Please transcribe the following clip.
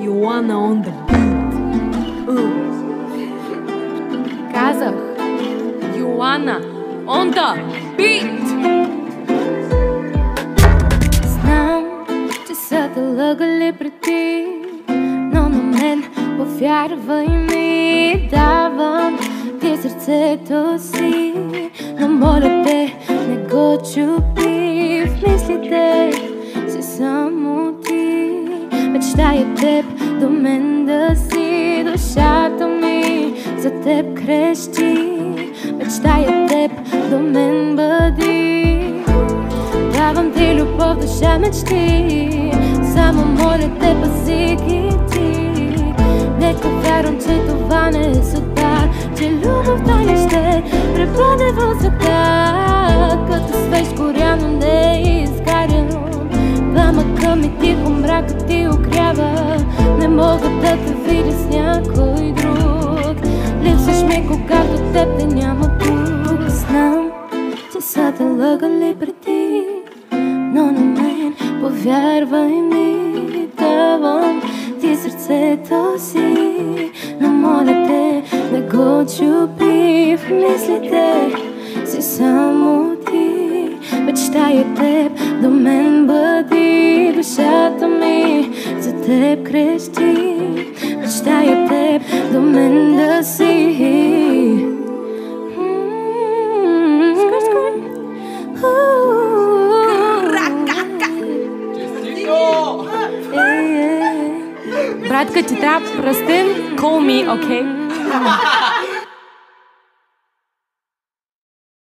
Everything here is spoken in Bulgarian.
Йоана on the beat. Казах Йоана on the beat. Знам, че са те лъгали преди, но на мен повярвай ми, давам ти сърцето си. Но моля те, не го чупи, в мислите си само ти. Мечтая теб до мен да си, душата ми за теб крещи. Мечтая теб до мен бъди, давам ти любов, душа, мечти. Само моля те, пази ги ти. Нека вярвам, че това не е съдба, че любовта ни ще пребъде в света. Като свеж горяно не изгарям, пламъка ми тихо, мракът ти огрява. Не мога да те видя с някой друг, липсваш ми, когато теб те няма тук. Знам, че са те лъгали преди, но на мен повярвай ми, давам ти сърцето си. Но моля те, не го чупи, в мислите си само ти. Мечтая теб до мен бъди, душата ми за теб крещи. Мечтая теб до мен да си. Братка, ти трябва пръстен, call me, okay?